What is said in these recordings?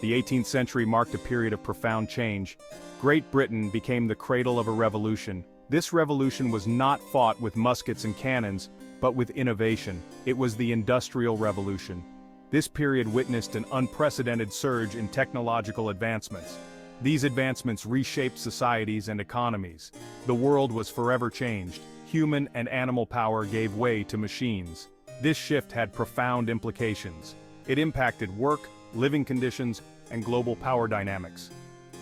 The 18th century marked a period of profound change. Great Britain became the cradle of a revolution. This revolution was not fought with muskets and cannons, but with innovation. It was the Industrial Revolution. This period witnessed an unprecedented surge in technological advancements. These advancements reshaped societies and economies. The world was forever changed. Human and animal power gave way to machines. This shift had profound implications. It impacted work, living conditions, and global power dynamics.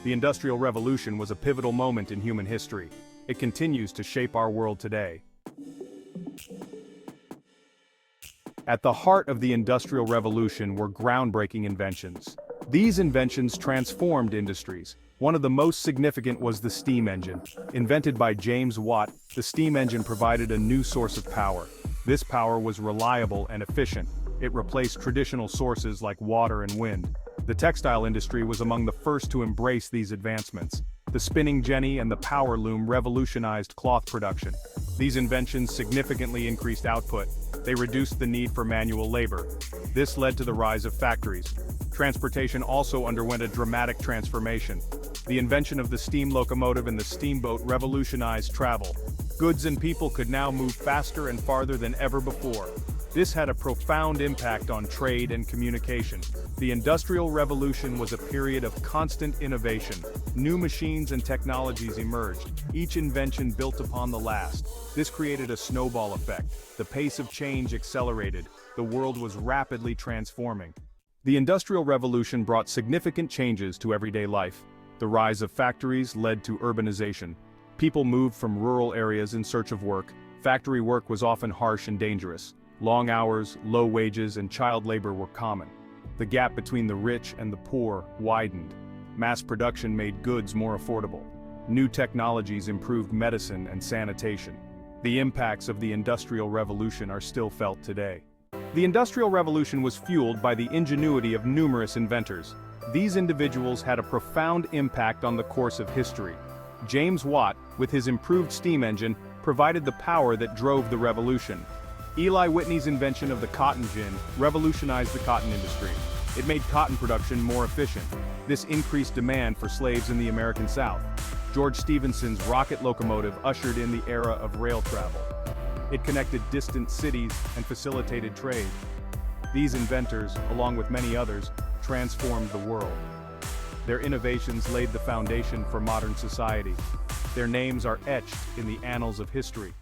The Industrial Revolution was a pivotal moment in human history. It continues to shape our world today. At the heart of the Industrial Revolution were groundbreaking inventions. These inventions transformed industries. One of the most significant was the steam engine. Invented by James Watt, the steam engine provided a new source of power. This power was reliable and efficient. It replaced traditional sources like water and wind. The textile industry was among the first to embrace these advancements. The spinning jenny and the power loom revolutionized cloth production. These inventions significantly increased output. They reduced the need for manual labor. This led to the rise of factories. Transportation also underwent a dramatic transformation. The invention of the steam locomotive and the steamboat revolutionized travel. Goods and people could now move faster and farther than ever before. This had a profound impact on trade and communication. The Industrial Revolution was a period of constant innovation. New machines and technologies emerged, each invention built upon the last. This created a snowball effect. The pace of change accelerated. The world was rapidly transforming. The Industrial Revolution brought significant changes to everyday life. The rise of factories led to urbanization. People moved from rural areas in search of work. Factory work was often harsh and dangerous. Long hours, low wages, and child labor were common. The gap between the rich and the poor widened. Mass production made goods more affordable. New technologies improved medicine and sanitation. The impacts of the Industrial Revolution are still felt today. The Industrial Revolution was fueled by the ingenuity of numerous inventors. These individuals had a profound impact on the course of history. James Watt, with his improved steam engine, provided the power that drove the revolution. Eli Whitney's invention of the cotton gin revolutionized the cotton industry. It made cotton production more efficient. This increased demand for slaves in the American South. George Stephenson's rocket locomotive ushered in the era of rail travel. It connected distant cities and facilitated trade. These inventors, along with many others, transformed the world. Their innovations laid the foundation for modern society. Their names are etched in the annals of history.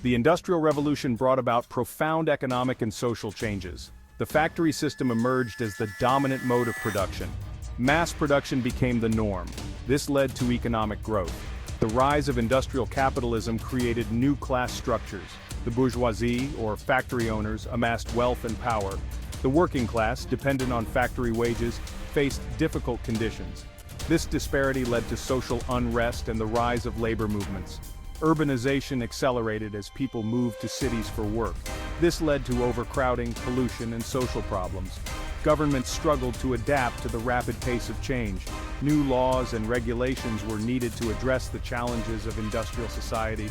The Industrial Revolution brought about profound economic and social changes. The factory system emerged as the dominant mode of production. Mass production became the norm. This led to economic growth. The rise of industrial capitalism created new class structures. The bourgeoisie, or factory owners, amassed wealth and power. The working class, dependent on factory wages, faced difficult conditions. This disparity led to social unrest and the rise of labor movements. Urbanization accelerated as people moved to cities for work. This led to overcrowding, pollution, and social problems. Governments struggled to adapt to the rapid pace of change. New laws and regulations were needed to address the challenges of industrial society.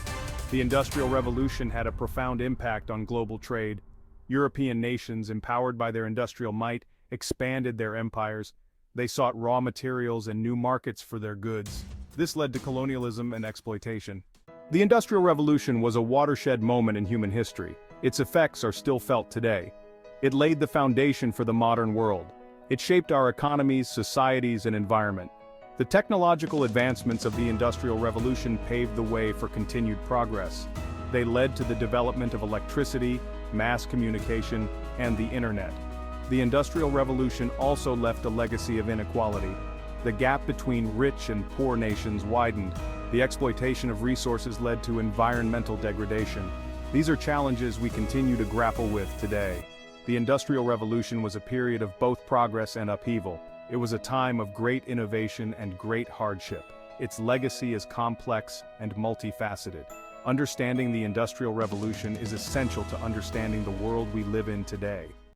The Industrial Revolution had a profound impact on global trade. European nations, empowered by their industrial might, expanded their empires. They sought raw materials and new markets for their goods. This led to colonialism and exploitation. The Industrial Revolution was a watershed moment in human history. Its effects are still felt today. It laid the foundation for the modern world. It shaped our economies, societies, and environment. The technological advancements of the Industrial Revolution paved the way for continued progress. They led to the development of electricity, mass communication, and the internet. The Industrial Revolution also left a legacy of inequality. The gap between rich and poor nations widened. The exploitation of resources led to environmental degradation. These are challenges we continue to grapple with today. The Industrial Revolution was a period of both progress and upheaval. It was a time of great innovation and great hardship. Its legacy is complex and multifaceted. Understanding the Industrial Revolution is essential to understanding the world we live in today.